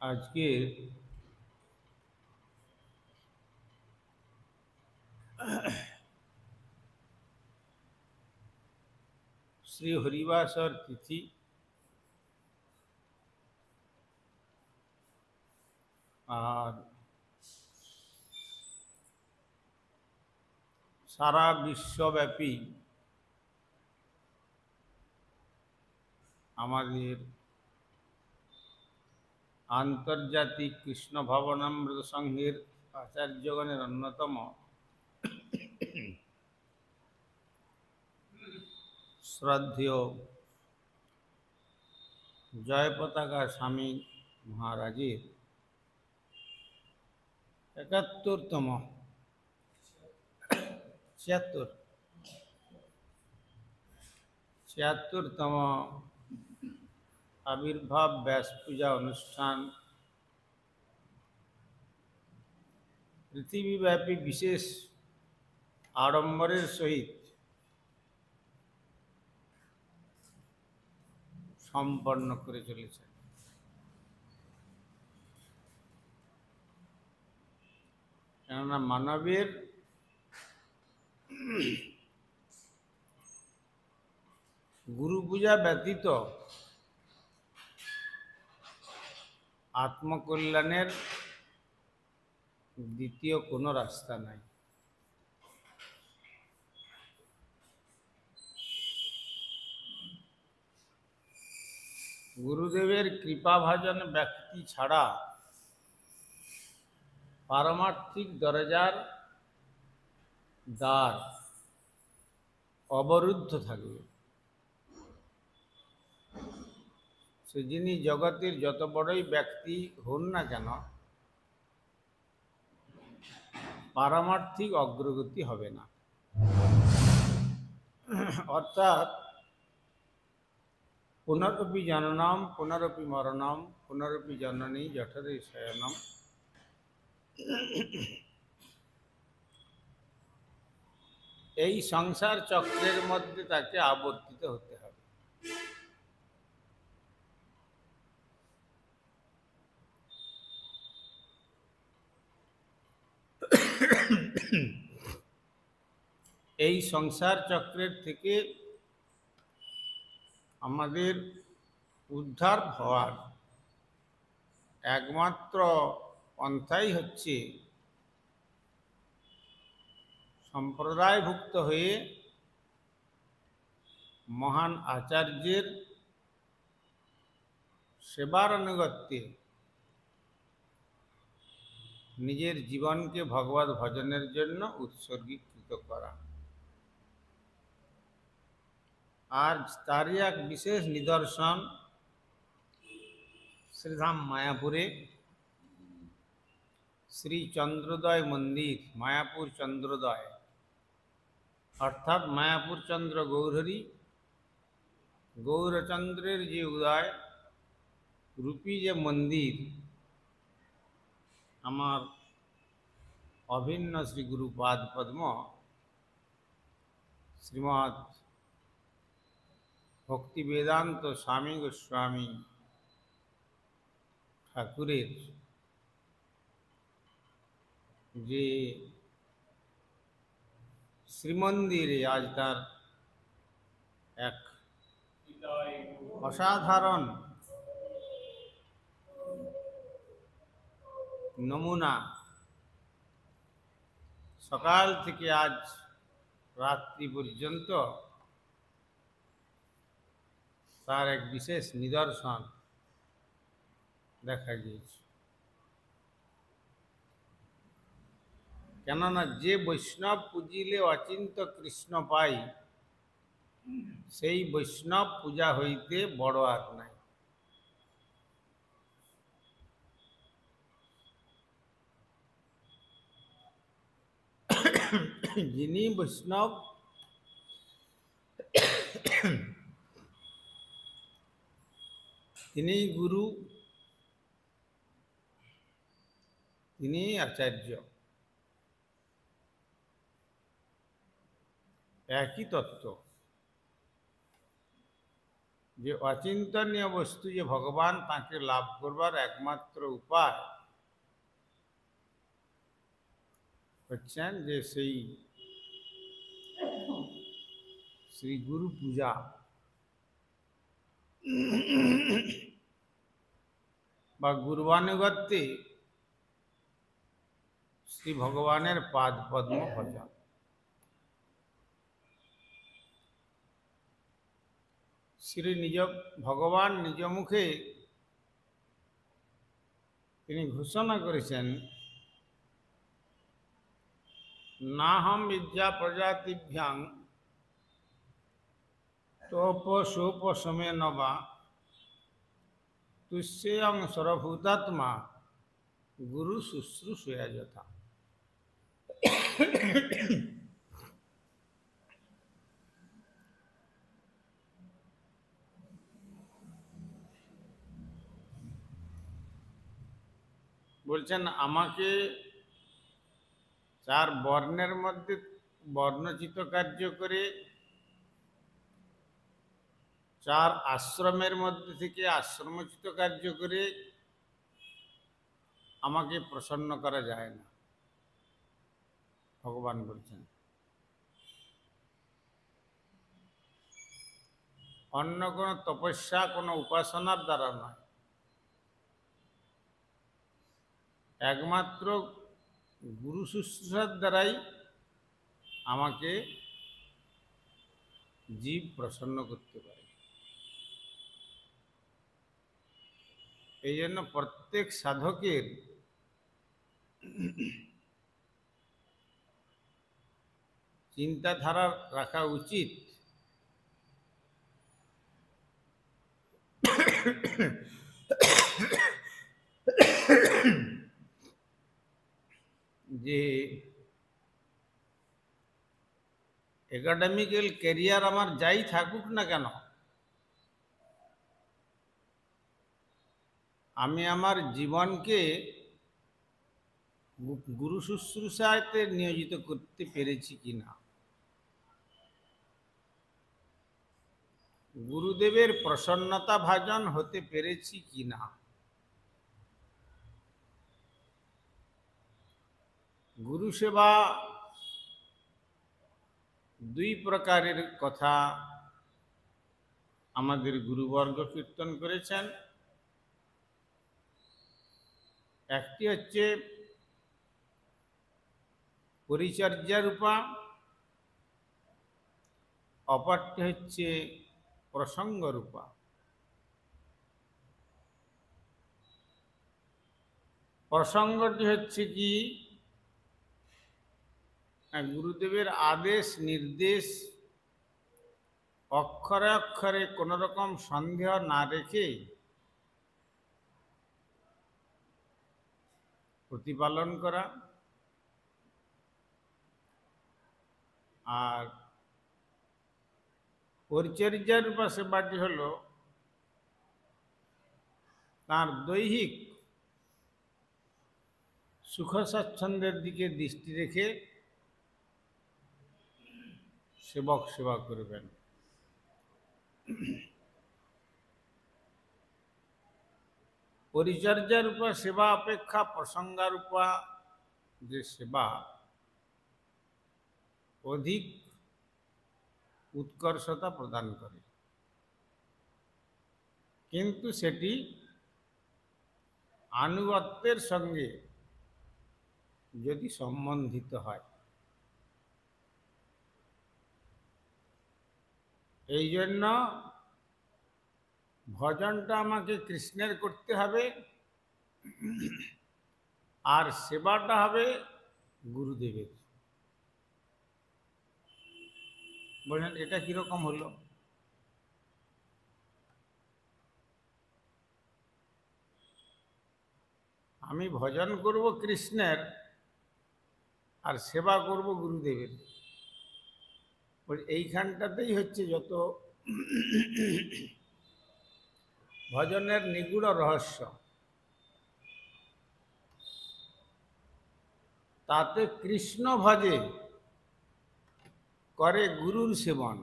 আজকে শ্রী হরিবাসর তিথি। আর সারা বিশ্বব্যাপী আমাদের আন্তর্জাতিক কৃষ্ণ ভাবনামৃত সংঘের আচার্যগণের অন্যতম শ্রদ্ধেয় জয়পতাকা স্বামী মহারাজের ৭১তম ৭৬তম আবির্ভাব ব্যাস পূজা অনুষ্ঠান পৃথিবীব্যাপী বিশেষ আড়ম্বরের সহিত সম্পন্ন করে চলেছে। কেননা মানবের গুরু পূজা ব্যতীত আত্মকল্যাণের দ্বিতীয় কোনো রাস্তা নাই। গুরুদেবের কৃপাভাজন ব্যক্তি ছাড়া পারমার্থিক দরজার দ্বার অবরুদ্ধ থাকবে। সে যিনি জগতের যত বড়ই ব্যক্তি হন না কেন, পারমার্থিক অগ্রগতি হবে না। অর্থাৎ পুনরপি জননম পুনরপি মরণম পুনরপি জননী জঠরে শয়নম, এই সংসার চক্রের মধ্যে তাকে আবর্তিত হতে হবে। এই সংসার চক্রের থেকে আমাদের উদ্ধার হওয়ার একমাত্র পন্থাই হচ্ছে সম্প্রদায়ভুক্ত হয়ে মহান আচার্যের সেবার আনুগত্যে নিজের জীবনকে ভগবত ভজনের জন্য উৎসর্গীকৃত করা। আর তারই এক বিশেষ নিদর্শন শ্রীধাম মায়াপুরে শ্রী চন্দ্রোদয় মন্দির, মায়াপুর চন্দ্রোদয়, অর্থাৎ মায়াপুর চন্দ্র গৌরহরি, গৌরচন্দ্রের যে উদয় রূপী যে মন্দির, আমার অভিন্ন শ্রী গুরুপাদ পদ্ম শ্রীমৎ ভক্তি বেদান্ত স্বামী গোস্বামী ঠাকুরের যে শ্রীমন্দিরে আজ তার এক অসাধারণ নমুনা সকাল থেকে আজ রাত্রি পর্যন্ত তার এক বিশেষ নিদর্শন দেখা গিয়েছে। কেননা যে বৈষ্ণব পূজিলে অচিন্ত কৃষ্ণ পাই, সেই বৈষ্ণব পূজা হইতে বড় আর নাই। যিনি বৈষ্ণব তিনি গুরু, তিনি আচার্য, একই তত্ত্ব। যে অচিন্তনীয় বস্তু যে ভগবান তাকে লাভ করবার একমাত্র উপায় হচ্ছেন যে সেই শ্রী গুরু পূজা বা গুরুবানুগত্যে শ্রী ভগবানের পাদ পদ্ম ভজন। শ্রী ভগবান নিজ মুখে তিনি ঘোষণা করেছেন, নাহম বিদ্যা প্রজাতিভ্যাং তোপসোপশমে নবা তুষ্যেয়ং সর্বভূতাত্মা গুরু শুশ্রূষয়া যথা। বলছেন আমাকে চার বর্ণের মধ্যে বর্ণচিত কার্য করে, চার আশ্রমের মধ্যে থেকে আশ্রমচিত কার্য করে আমাকে প্রসন্ন করা যায় না, ভগবান বলছেন। অন্য কোনো তপস্যা, কোনো উপাসনার দ্বারা নয়, একমাত্র গুরু শুশ্রূষার দ্বারাই আমাকে জীব প্রসন্ন করতে পারে। এই জন্য প্রত্যেক সাধকের চিন্তাধারা রাখা উচিত যে একাডেমিক্যাল ক্যারিয়ার আমার যাই থাকুক না কেন, আমি আমার জীবনকে গুরু শুশ্রূষাতে নিয়োজিত করতে পেরেছি কিনা, গুরুদেবের প্রসন্নতা ভাজন হতে পেরেছি কিনা। গুরু সেবা দুই প্রকারের কথা আমাদের গুরুবর্গ কীর্তন করেছেন। একটি হচ্ছে পরিচর্যা রূপা, অপরটি হচ্ছে প্রসঙ্গ রূপা। প্রসঙ্গটি হচ্ছে কি, গুরুদেবের আদেশ নির্দেশ অক্ষরে অক্ষরে কোনো রকম সন্দেহ না রেখে প্রতিপালন করা, আর পরিচর্যার রূপা সেবাটি হল তার দৈহিক সুখ স্বাচ্ছন্দ্যের দিকে দৃষ্টি রেখে সেবক সেবা করবেন। পরিচর্যারূপা সেবা অপেক্ষা প্রসঙ্গারূপা যে সেবা অধিক উৎকর্ষতা প্রদান করে, কিন্তু সেটি আনুগত্যের সঙ্গে যদি সম্বন্ধিত হয়। এই জন্য ভজনটা আমাকে কৃষ্ণের করতে হবে, আর সেবাটা হবে গুরুদেবের। বলেন এটা কিরকম হলো? আমি ভজন করব কৃষ্ণের আর সেবা করব গুরুদেবের। এইখানটাতেই হচ্ছে যত ভজনের নিগুড় রহস্য। তাতে কৃষ্ণ ভজে করে গুরুর সেবন,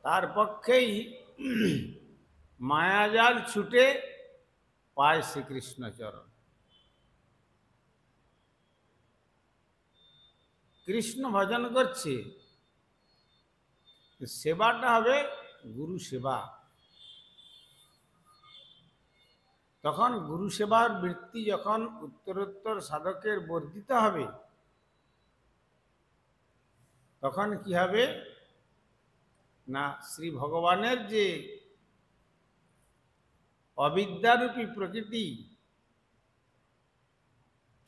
তার পক্ষেই মায়াজাল ছুটে পায় শ্রীকৃষ্ণ চরণ। কৃষ্ণ ভজন করছে, সেবাটা হবে গুরু সেবা। তখন গুরু সেবার বৃত্তি যখন উত্তরোত্তর সাধকের বর্ধিত হবে, তখন কি হবে না, শ্রী ভগবানের যে অবিদ্যারূপী প্রকৃতি,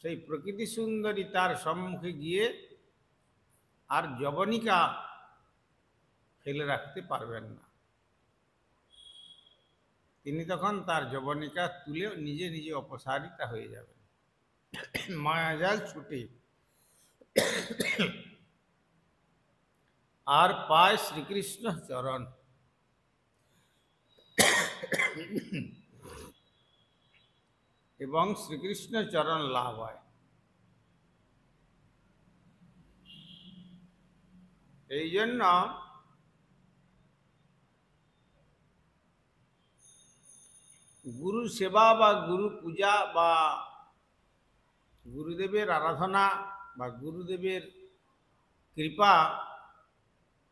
সেই প্রকৃতি সুন্দরী তার সম্মুখে গিয়ে আর যবনিকা ফেলে রাখতে পারবেন না। তিনি তখন তার যবনিকা তুলে নিজে নিজে অপসারিতা হয়ে যাবেন, মায়াজাল ছুটে আর পায় শ্রীকৃষ্ণ চরণ। এবং শ্রীকৃষ্ণ চরণ লাভ হয়। এই জন্য গুরু সেবা বা গুরু পূজা বা গুরুদেবের আরাধনা বা গুরুদেবের কৃপা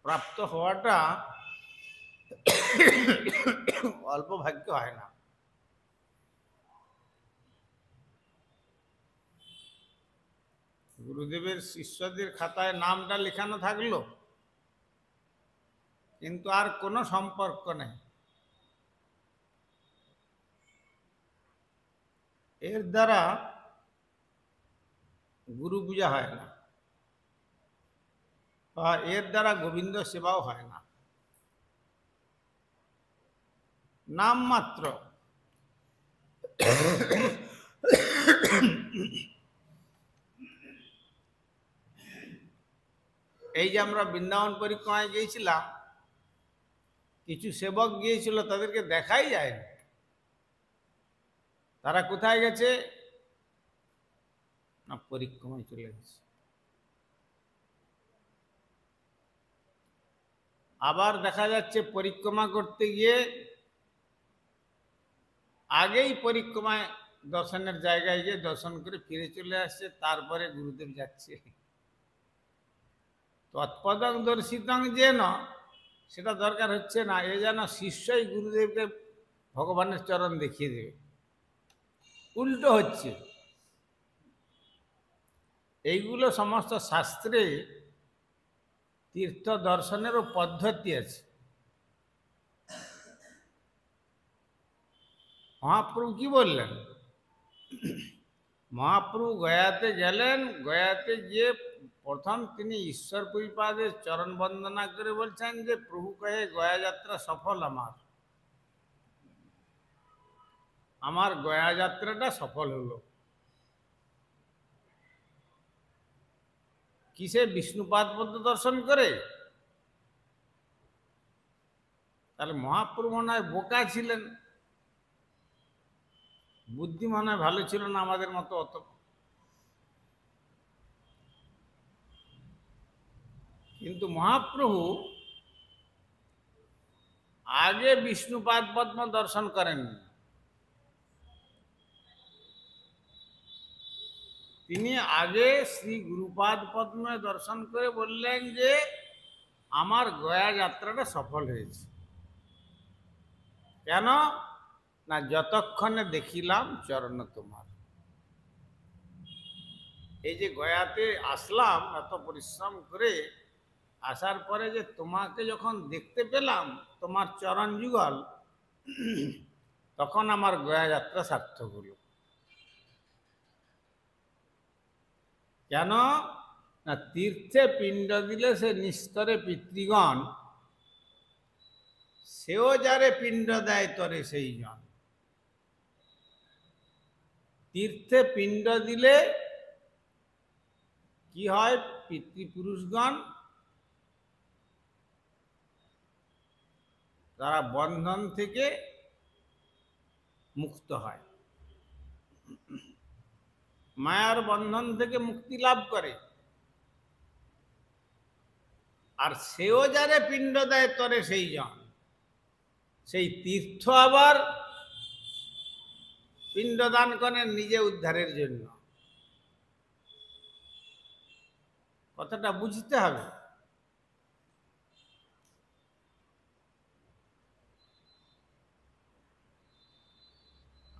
প্রাপ্ত হওয়াটা অল্প ভাগ্য হয় না। গুরুদেবের শিষ্যদের খাতায় নামটা লেখানো থাকলো, কিন্তু আর কোনো সম্পর্ক নেই। এর দ্বারা গুরু পূজা হয় না, বা এর দ্বারা গোবিন্দ সেবাও হয় না, নাম মাত্র। এই যে আমরা বৃন্দাবন পরিক্রমায় গিয়েছিলাম, কিছু সেবক গিয়েছিল, তাদেরকে দেখাই যায়নি। তারা কোথায় গেছে না, পরিক্রমায় চলে গেছে। আবার দেখা যাচ্ছে পরিক্রমা করতে গিয়ে আগেই পরিক্রমায় দর্শনের জায়গায় গিয়ে দর্শন করে ফিরে চলে আসছে, তারপরে গুরুদেব যাচ্ছে। তৎপদং দর্শিতং যেন, সেটা দরকার হচ্ছে না। এ যেন শিষ্যই গুরুদেবকে ভগবানের চরণ দেখিয়ে দেবে, উল্টো হচ্ছে। এইগুলো সমস্ত শাস্ত্রে তীর্থ দর্শনেরও পদ্ধতি আছে। মহাপ্রভু কি বললেন? মহাপ্রভু গয়াতে গেলেন, গয়াতে গিয়ে প্রথম তিনি ঈশ্বর পরিপাদের চরণ বন্দনা করে বলছেন যে, প্রভু কহে গয়া যাত্রা সফল আমার গয়া যাত্রাটা সফল হলো। কিসে? বিষ্ণুপাদ পদ্ম দর্শন করে। তাহলে মহাপ্রভু মনে হয় বোকা ছিলেন, বুদ্ধি মনে হয় ভালো ছিল না আমাদের মতো অত। কিন্তু মহাপ্রভু আগে বিষ্ণুপাদ পদ্ম দর্শন করেননি। তিনি আগে শ্রী গুরুপাদ পদ্মে দর্শন করে বললেন যে, আমার গয়া যাত্রাটা সফল হয়েছে। কেন না, যতক্ষণে দেখিলাম চরণ তোমার। এই যে গয়াতে আসলাম এত পরিশ্রম করে, আসার পরে যে তোমাকে যখন দেখতে পেলাম, তোমার চরণ যুগল, তখন আমার গয়া যাত্রা সার্থক হলো। কেন না, তীর্থে পিণ্ড দিলে সে নিস্তরে পিতৃগণ, সেও যারে পিণ্ড দেয় তরে সেই জন। তীর্থে পিণ্ড দিলে কি হয়? পিতৃপুরুষগণ তারা বন্ধন থেকে মুক্ত হয়, মায়ার বন্ধন থেকে মুক্তি লাভ করে। আর সেও যারে পিণ্ড দেয় তরে সেই জন। সেই তীর্থ আবার পিণ্ডদান করেন নিজে উদ্ধারের জন্য। কথাটা বুঝতে হবে।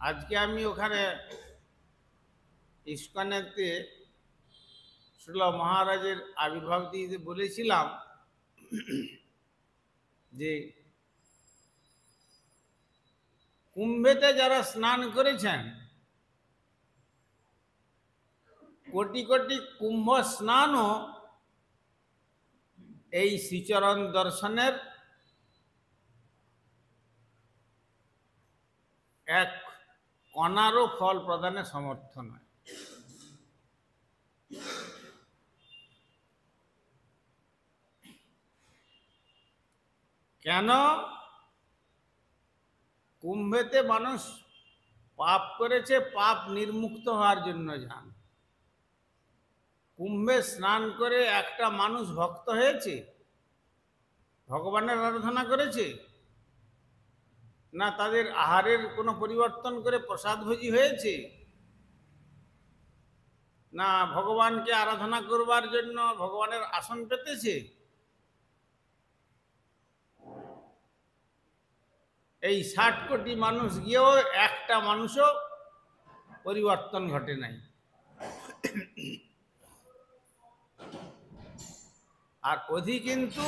আজকে আমি ওখানে ইস্কনেতে শ্রীল মহারাজের আবির্ভাব দিতে বলেছিলাম যে কুম্ভেতে যারা স্নান করেছেন, কোটি কোটি কুম্ভ স্নানও এই শ্রীচরণ দর্শনের এক কণারও ফল প্রদানে সমর্থ নয়। কেন? কুম্ভেতে মানুষ পাপ করেছে, পাপ নির্মুক্ত হওয়ার জন্য যান। কুম্ভে স্নান করে একটা মানুষ ভক্ত হয়েছে, ভগবানের আরাধনা করেছে, না তাদের আহারের কোনো পরিবর্তন করে প্রসাদভোজী হয়েছে, না ভগবানকে আরাধনা করবার জন্য ভগবানের আসন পেতেছে। এই 60 কোটি মানুষ গিয়েও একটা মানুষও পরিবর্তন ঘটে নাই। আর অধি কিন্তু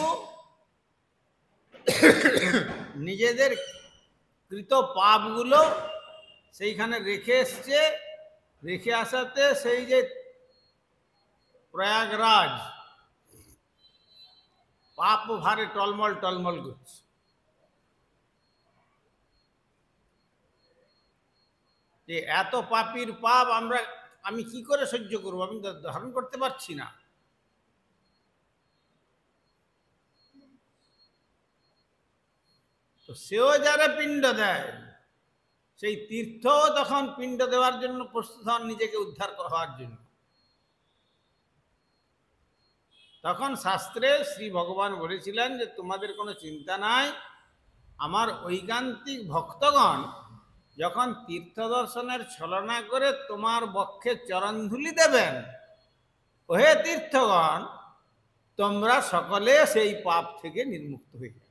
নিজেদের কৃত পাপগুলো সেইখানে রেখে এসছে। রেখে আসাতে সেই যে প্রয়াগরাজ পাপ ভারে টলমল টলমল করছে। যে এত পাপীর পাপ আমি কি করে সহ্য করব, আমি ধারণ করতে পারছি না। তো সেও যারা পিণ্ড দেয়, সেই তীর্থ তখন পিণ্ড দেওয়ার জন্য প্রস্তুত হন, নিজেকে উদ্ধার হওয়ার জন্য। তখন শাস্ত্রে শ্রী ভগবান বলেছিলেন যে তোমাদের কোনো চিন্তা নাই, আমার ঐকান্তিক ভক্তগণ যখন তীর্থ দর্শনের ছলনা করে তোমার বক্ষে চরণধুলি দেবেন, ওহে তীর্থগণ তোমরা সকলে সেই পাপ থেকে নির্মুক্ত হয়ে যাবে।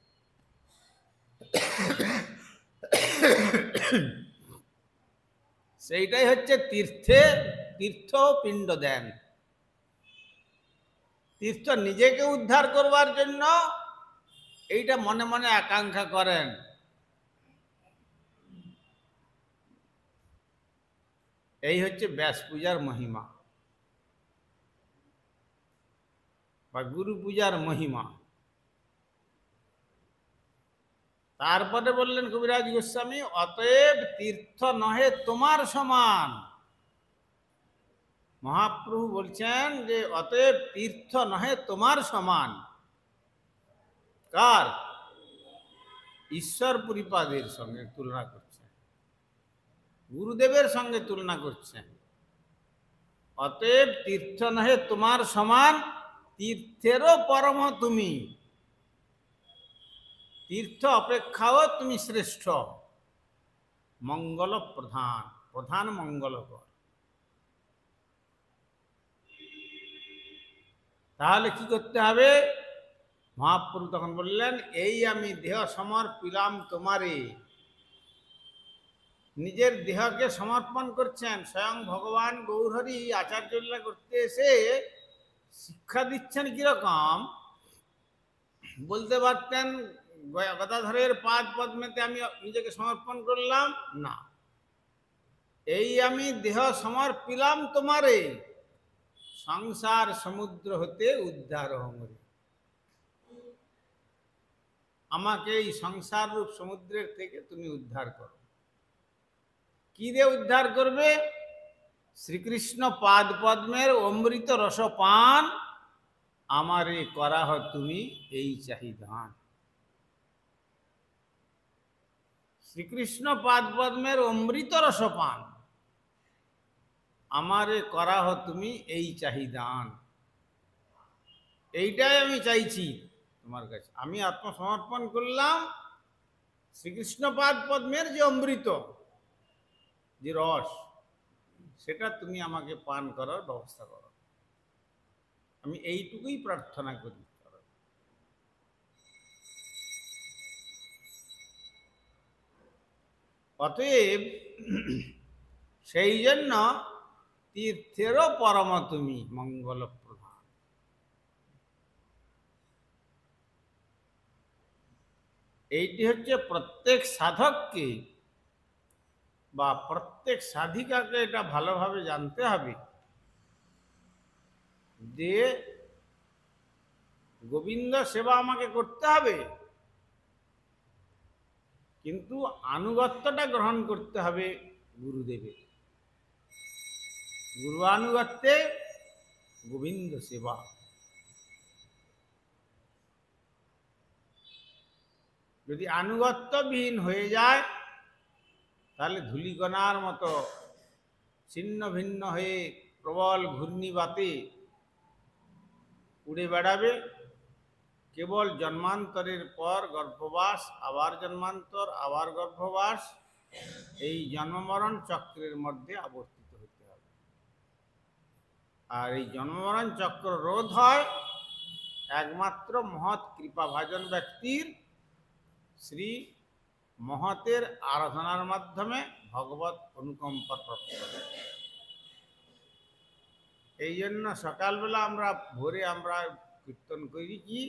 সেইটাই হচ্ছে তীর্থ পিণ্ড দেন। তীর্থ নিজেকে উদ্ধার করবার জন্য এইটা মনে মনে আকাঙ্ক্ষা করেন। এই হচ্ছে ব্যাস পূজার মহিমা বা গুরু পূজার মহিমা। তারপরে বললেন কবিরাজ গোস্বামী, অতএব তীর্থ নহে তোমার সমান। মহাপ্রভু বলছেন যে অতএব তীর্থ নহে তোমার সমান। কার? ঈশ্বর পরিপাদের সঙ্গে তুলনা করছেন, গুরুদেবের সঙ্গে তুলনা করছেন। অতএব তীর্থ নহে তোমার সমান, তীর্থেরও পরম তুমি। তীর্থ অপেক্ষাও তুমি শ্রেষ্ঠ, মঙ্গল প্রধান, প্রধান মঙ্গলকর। তাহলে কি করতে হবে? মহাপ্রভু তখন বললেন, এই আমি দেহ সমর্পিলাম তোমারে। নিজের দেহকে সমর্পণ করছেন। স্বয়ং ভগবান গৌরহরি আচার্যলীলা করতে এসে শিক্ষা দিচ্ছেন কিরকম। বলতে পারতেন গদাধরের পাদ পদ্মেতে আমি নিজেকে সমর্পণ করলাম, না, এই আমি দেহ সমর্পিলাম তোমারে, সংসার সমুদ্র হতে উদ্ধার হমরে। আমাকে এই সংসার রূপ সমুদ্রের থেকে তুমি উদ্ধার করো। কি দিয়ে উদ্ধার করবে? শ্রীকৃষ্ণ পাদ পদ্মের অমৃত রসপান আমারে করাহ তুমি এই চাহিদান। শ্রীকৃষ্ণ পাদ পদ্মের অমৃত রসপান আমারে করাহ তুমি এই চাহিদান। এইটাই আমি চাইছি। তোমার কাছে আমি আত্মসমর্পণ করলাম। শ্রীকৃষ্ণপাদ পদ্মের যে অমৃত, যে রস, সেটা তুমি আমাকে পান করার ব্যবস্থা করো। আমি এইটুকুই প্রার্থনা করি। অতএব সেই জন্য তীর্থেরও পরম তুমি মঙ্গল প্রধান। এইটি হচ্ছে প্রত্যেক সাধককে বা প্রত্যেক সাধিকাকে এটা ভালোভাবে জানতে হবে যে গোবিন্দ সেবা আমাকে করতে হবে, কিন্তু আনুগত্যটা গ্রহণ করতে হবে গুরুদেবের। গুরু আনুগত্যে গোবিন্দ সেবা। যদি আনুগত্যবিহীন হয়ে যায় তাহলে ধূলিকণার মতো ছিন্ন ভিন্ন হয়ে প্রবল ঘূর্ণিবাতে উড়ে বেড়াবে। কেবল জন্মান্তরের পর গর্ভবাস, আবার জন্মান্তর, আবার গর্ভবাস, এই জন্মমরণ চক্রের মধ্যে আবর্তিত হতে হবে। আর এই জন্মমরণ চক্র রোধ হয় একমাত্র মহৎ কৃপাভাজন ব্যক্তির শ্রী মহতের আরাধনার মাধ্যমে, ভগবত অনুকম্পার প্রাপ্ত। এই জন্য সকালবেলা ভোরে আমরা কীর্তন করি কি,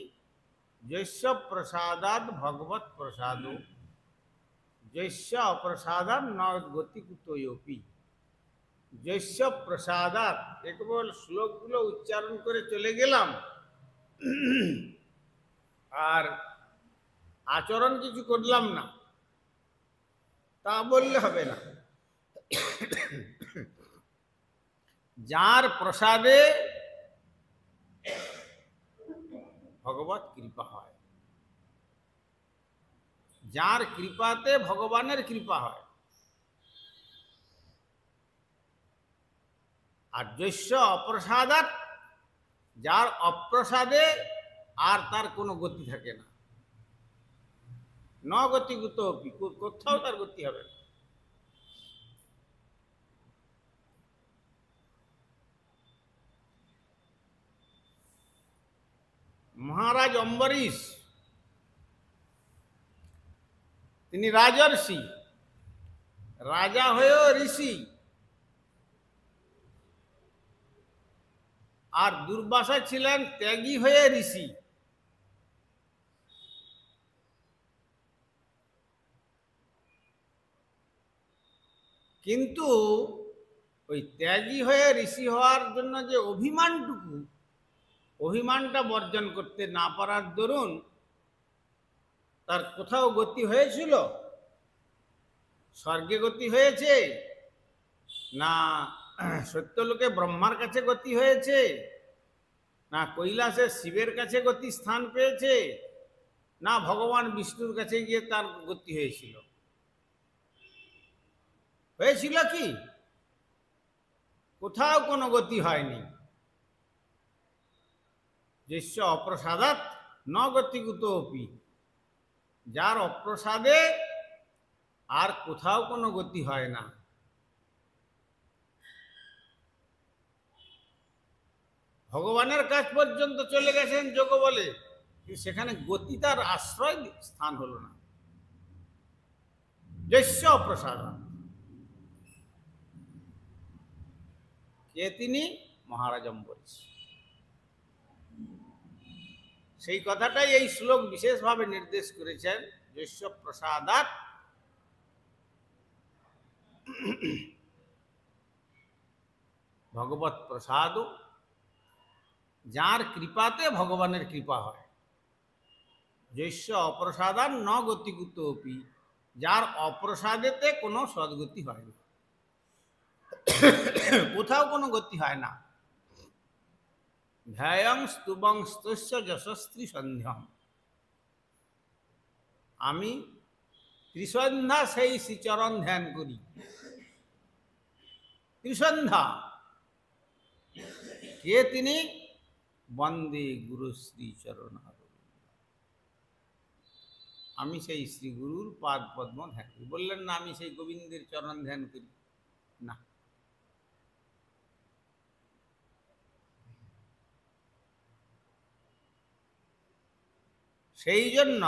যস্য প্রসাদাৎ ভগবত প্রসাদ, যস্য অপ্রসাদাৎ ন গতি কুতয়োপি। যস্য প্রসাদাৎ, কেবল শ্লোকগুলো উচ্চারণ করে চলে গেলাম আর আচরণ কিছু করলাম না, তা বললে হবে না। যার প্রসাদে ভগবত কৃপা হয়, যার কৃপাতে ভগবানের কৃপা হয়। আর যস্য অপ্রসাদাৎ, যার অপ্রসাদে আর তার কোনো গতি থাকে না। ন গতিগত, কোথাও তার গতি হবে না। মহারাজ অম্বরীশ, তিনি রাজর্ষি, রাজা হয়েও ঋষি। আর দুর্বাসা ছিলেন ত্যাগী হয়ে ঋষি। কিন্তু ওই ত্যাগী হয়ে ঋষি হওয়ার জন্য যে অভিমানটা বর্জন করতে না পারার দরুন তার কোথাও গতি হয়েছিল? স্বর্গে গতি হয়েছে, না সত্যলোকে ব্রহ্মার কাছে গতি হয়েছে, না কৈলাসে শিবের কাছে গতি স্থান পেয়েছে, না ভগবান বিষ্ণুর কাছে গিয়ে তার গতি হয়েছিল? হয়েছিল কি? কোথাও কোনো গতি হয়নি। যস্য অপ্রসাদাৎ ন গতিকুতোপি, যার অপ্রসাদে আর কোথাও কোনো গতি হয় না। ভগবানের কাছ পর্যন্ত চলে গেছেন যোগ বলে, সেখানে গতি তার আশ্রয় স্থান হলো না। যস্য অপ্রসাদাৎ, কে তিনি? মহারাজ অম্বরীশ। সেই কথাটাই এই শ্লোক বিশেষভাবে নির্দেশ করেছেন। যস্য প্রসাদাৎ, ভগবত প্রসাদ, যার কৃপাতে ভগবানের কৃপা হয়। যস্য অপ্রসাদাৎ ন গতিকুতোপি, যার অপ্রসাদেতে কোনো সদ্গতি হয় না, কোথাও কোনো গতি হয় না। ধ্যায়ং স্তুবং স্তস্য যশস্ত্রী সন্ধ্যম, আমি ত্রিসন্ধ্যা সেই শ্রীচরণ ধ্যান করি। ত্রিসন্ধ্যা কে তিনি? বন্দে গুরু শ্রীচরণ। আমি সেই শ্রী গুরুর পাদ পদ্ম ধ্যান করি। বললেন না আমি সেই গোবিন্দের চরণ ধ্যান করি, না। সেই জন্য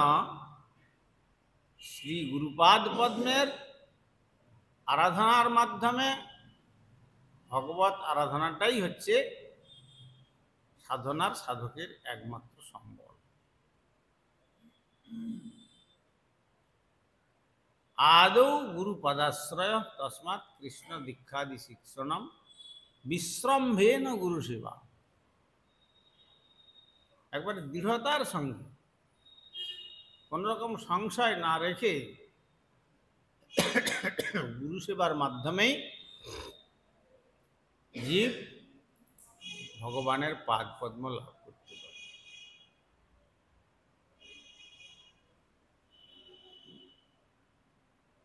শ্রী গুরুপাদ পদ্মের আরাধনার মাধ্যমে ভগবত আরাধনাটাই হচ্ছে সাধনার সাধকের একমাত্র সম্বল। আদৌ গুরু পদাশ্রয় তস্মাৎ কৃষ্ণ দীক্ষাদি শিক্ষণম বিশ্রম্ভেন গুরু সেবা। একবার দৃঢ়তার সঙ্গে কোন রকম সংশয় না রেখে গুরু সেবার মাধ্যমেই জীব ভগবানের পাদ পদ্ম লাভ করতে পারে।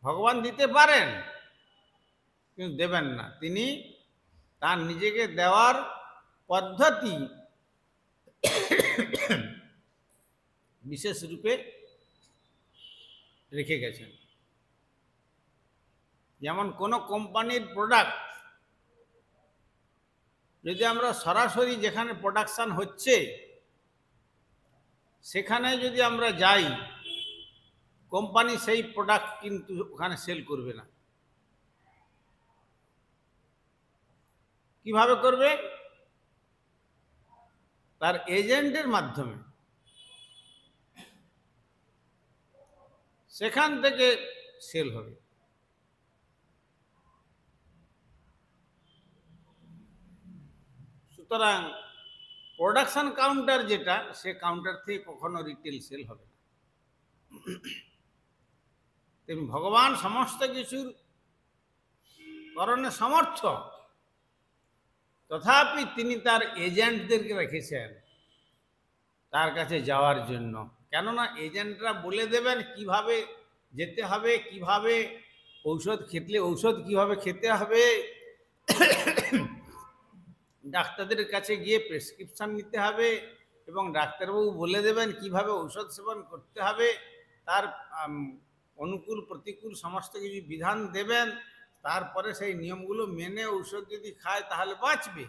ভগবান দিতে পারেন কিন্তু দেবেন না, তিনি তার নিজেকে দেওয়ার পদ্ধতি বিশেষ রূপে রেখে গেছেন। যেমন কোনো কোম্পানির প্রোডাক্ট যদি আমরা সরাসরি যেখানে প্রোডাকশন হচ্ছে সেখানে যদি আমরা যাই, কোম্পানি সেই প্রোডাক্ট কিন্তু ওখানে সেল করবে না। কিভাবে করবে? তার এজেন্টের মাধ্যমে। সেখান থেকে সেল হবে। সুতরাং প্রোডাকশন কাউন্টার যেটা, সে কাউন্টার থেকে কখনো রিটেল সেল হবে না। তেমনি ভগবান সমস্ত কিছুর করণে সমর্থ, তথাপি তিনি তার এজেন্টদেরকে রেখেছেন তার কাছে যাওয়ার জন্য। কেননা এজেন্টরা বলে দেবেন কিভাবে যেতে হবে, কিভাবে ঔষধ খেতে, ঔষধ কিভাবে খেতে হবে, ডাক্তারদের কাছে গিয়ে প্রেসক্রিপশন নিতে হবে, এবং ডাক্তারবাবু বলে দেবেন কিভাবে ঔষধ সেবন করতে হবে, তার অনুকূল প্রতিকূল সমস্ত কিছু বিধান দেবেন। তারপরে সেই নিয়মগুলো মেনে ঔষধ যদি খায় তাহলে বাঁচবে।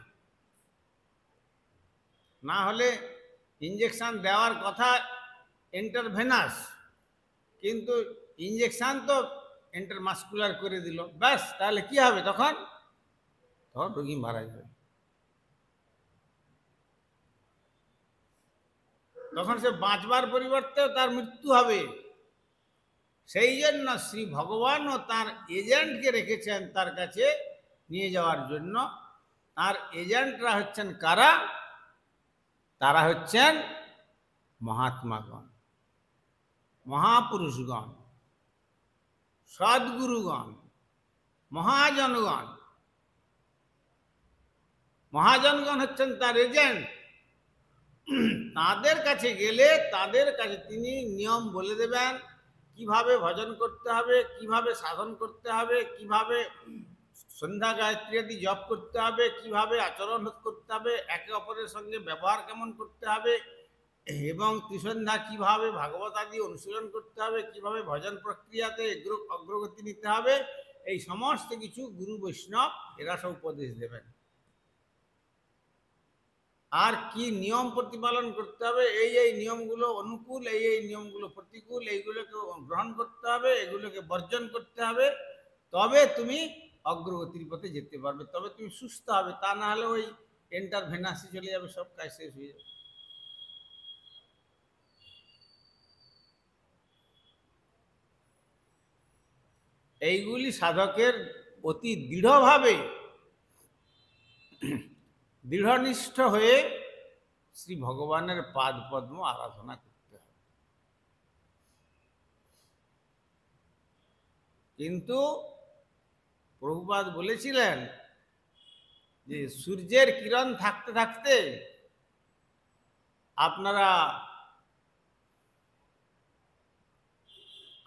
না হলে ইঞ্জেকশন দেওয়ার কথা এন্টারভেনাস, কিন্তু ইঞ্জেকশন তো এন্টারমাস্কুলার করে দিল, ব্যাস, তাহলে কি হবে? তখন রোগী মারা যাবে। তখন সে বাঁচবার পরিবর্তে তার মৃত্যু হবে। সেই জন্য শ্রী ভগবানও তার এজেন্টকে রেখেছেন তার কাছে নিয়ে যাওয়ার জন্য। তার এজেন্টরা হচ্ছেন কারা? তারা হচ্ছেন মহাত্মাগণ, মহাপুরুষগণ, সদ্গুরুগণ, মহাজনগণ। মহাজনগণ হচ্ছেন তার এজেন্ট। তাদের কাছে গেলে তাদের কাছে তিনি নিয়ম বলে দেবেন, কিভাবে ভজন করতে হবে, কিভাবে সাধন করতে হবে, কিভাবে সন্ধ্যা গায়ত্রী আদি জপ করতে হবে, কিভাবে আচরণ করতে হবে, একে অপরের সঙ্গে ব্যবহার কেমন করতে হবে, এবং ত্রিসন্ধ্যা কিভাবে ভাগবত আদি অনুশীলন করতে হবে, কিভাবে ভজন প্রক্রিয়াতে অগ্রগতি নিতে হবে, এই সমস্ত কিছু গুরু বৈষ্ণব এরা সব উপদেশ দেবেন। আর কি নিয়ম প্রতিপালন করতে হবে, এই নিয়মগুলো অনুকূল, এই নিয়মগুলো প্রতিকূল, এইগুলোকে গ্রহণ করতে হবে, এগুলোকে বর্জন করতে হবে, তবে তুমি অগ্রগতির পথে যেতে পারবে, তবে তুমি সুস্থ হবে। তা না হলে ওই এন্টারভেনাসি চলে যাবে, সব কাজ শেষ হয়ে যাবে। এইগুলি সাধকের অতি দৃঢ়ভাবে দৃঢ়নিষ্ঠ হয়ে শ্রী ভগবানের পাদ পদ্ম আরাধনা করতে হবে। কিন্তু প্রভুপাদ বলেছিলেন যে সূর্যের কিরণ থাকতে থাকতে আপনারা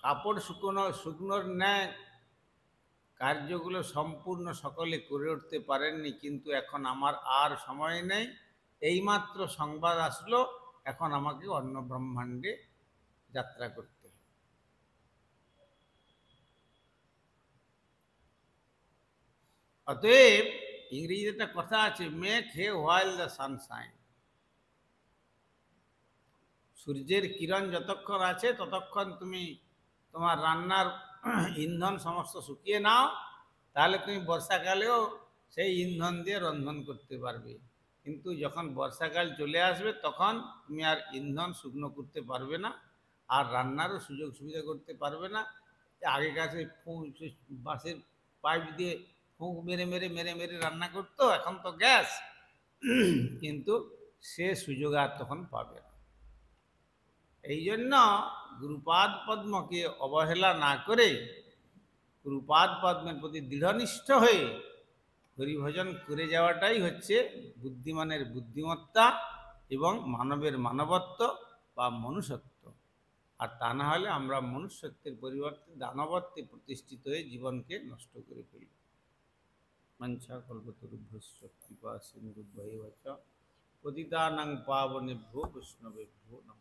কাপড় শুকনোর ন্যায় কার্যগুলো সম্পূর্ণ সকলে করে উঠতে পারেননি, কিন্তু এখন আমার আর সময় নেই, এইমাত্র সংবাদ আসলো, এখন আমাকে অন্য ব্রহ্মাণ্ডে যাত্রা করতে হবে। অতএব ইংরেজিতে একটা কথা আছে, make hay while the Sunshine. সূর্যের কিরণ যতক্ষণ আছে ততক্ষণ তুমি তোমার রান্নার ইন্ধন সমস্ত শুকিয়ে নাও, তাহলে তুমি বর্ষাকালেও সেই ইন্ধন দিয়ে রন্ধন করতে পারবে। কিন্তু যখন বর্ষাকাল চলে আসবে তখন তুমি আর ইন্ধন শুকনো করতে পারবে না, আর রান্নারও সুযোগ সুবিধা করতে পারবে না। আগেকার সেই বাঁশের পাইপ দিয়ে ফুঁক মেরে মেরে মেরে মেরে রান্না করতো, এখন তো গ্যাস, কিন্তু সে সুযোগ আর তখন পাবে না। এই জন্য গুরুপাদ পদ্মকে অবহেলা না করে গুরুপাদ পদ্মের প্রতি দৃঢ়নিষ্ঠ হয়ে হরিভজন করে যাওয়াটাই হচ্ছে বুদ্ধিমানের বুদ্ধিমত্তা এবং মানবের মানবত্ব বা মনুষ্যত্ব। আর তা না হলে আমরা মনুষ্যত্বের পরিবর্তে দানবত্বে প্রতিষ্ঠিত হয়ে জীবনকে নষ্ট করে ফেলি। মঞ্চা কল্পতরুভ্যশ্চ কৃপা সিন্ধুভ্যেব চ পতিতানাং পাবনেভ্যো বৈষ্ণবেভ্যো নমঃ।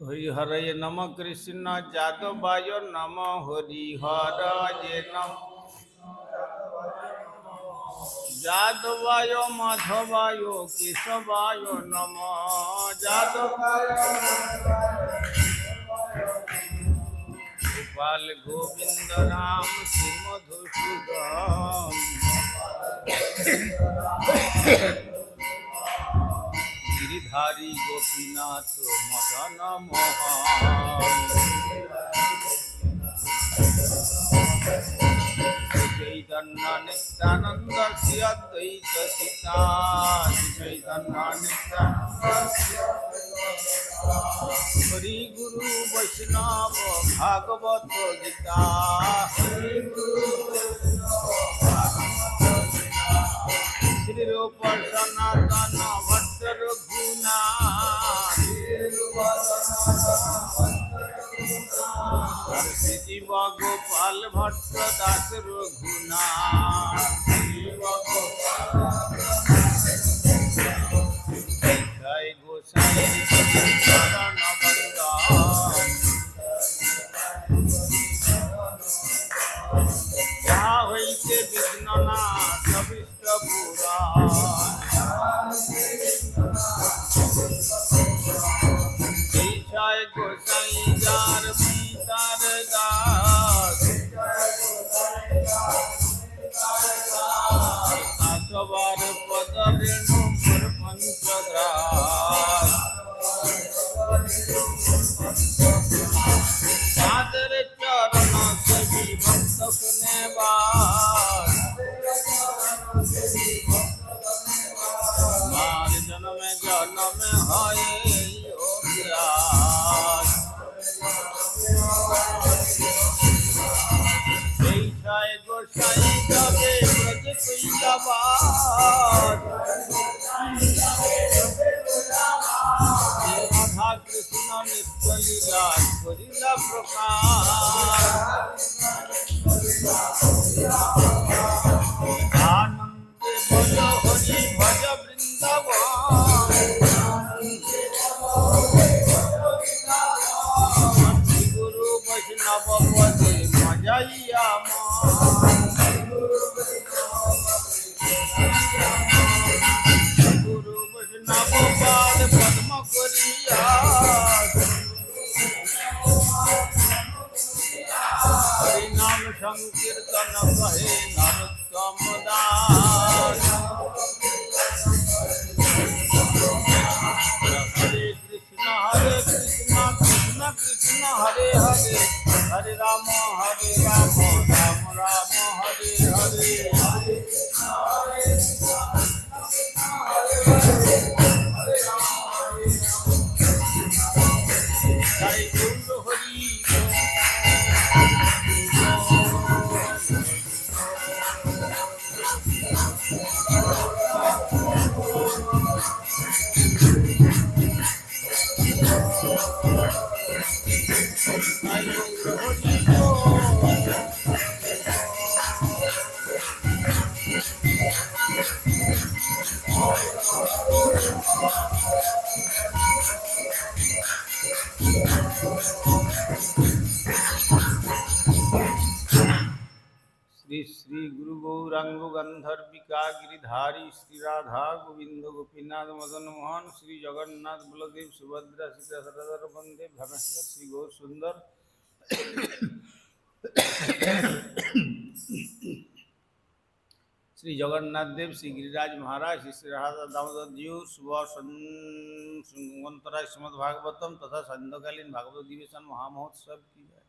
হরিহরয় নম কৃষ্ণ যাদবায় নম হরিহরয়ে নম যাদবায় মাধবায় কেশবায় নম যাদবায় গোপাল গোবিন্দ রাম শ্রী মধুসূদন গিরিধারী গোপীনাথ মদন মোহন চৈতন্য নিত্যানন্দ শ্রী অদ্বৈত সীতা চৈতন্য নিত্যানন্দ হরি গুরু বৈষ্ণব ভাগবত গীতা হরি গুরু শ্রী রূপ সনাতন ভট্ট রঘুনাথ জীব গোপাল ভট্ট দাস রঘুনাথ জয় গোসাই চরণ বন্দন যাহা হইতে বিঘ্ন নাশ অভীষ্ট পুরাণ জয় গোসাই যার পিতার দাস সবার পদ রেণু পঞ্চগ্রাস তাদের চরণ সেবী ভক্ত শুনেবার মার জন্মে জন্মে হয় অভিলাষ এই জয় গোসাই যাবে ব্রজ কইলাবার রাধা কৃষ্ণ নিত্য লীলা করিলা প্রকাশ আনন্দে বল হরি ভজ বৃন্দাবন গুরু বৈষ্ণব পদে মজাইয়া গুরু বৈষ্ণব পাদ পদ্ম করিয়া হরিনাম সংকীর্তন কহে নরোত্তম দাস হরে কৃষ্ণ কৃষ্ণ কৃষ্ণ হরে হরে হরে রাম রাম রাম হরে হরে জয় গুরু হরি श्री श्री गुरु गौरांग गंधर्विका गिरिधारी श्री राधा गोविंद गोपीनाथ मदन मोहन श्री जगन्नाथ बलदेव सुभद्रा सीता सरदार वंदे भगवत श्री गौर सुंदर श्री जगन्नाथ देव श्री गिरिराज महाराज श्री राधा दामोदर जीव शुभ संवंतराय श्रीमद भागवतम तथा संध्याकालीन भागवत अधिवेशन महामहोत्सव की जय।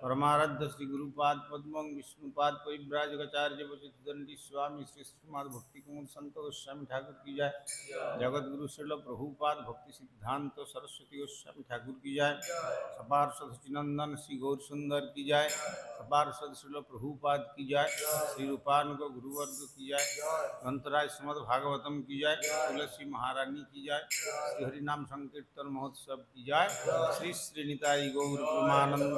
परमाराध्य श्री गुरुपाद पद्मं विष्णुपाद परिव्राजकाचार्य वचितदंडी स्वामी श्री श्रीमद भक्ति कुमुद संत गोस्वामी ठाकुर की जय। जगत गुरु श्रील प्रभुपाद भक्ति सिद्धांत सरस्वती गोस्वामी ठाकुर की जय। सपार्षद सचिनंदन श्री गौर सुंदर की जय। सपार्षद श्रील प्रभुपाद की जय। श्री रूपानुग गुरुवर्ग की जय। ग्रंथराज श्रीमद भागवतम की जय। तुलसी महारानी की जय। श्री हरिनाम संकीर्तन महोत्सव की जय। श्री श्रीनिताई गौर प्रेमानंदे।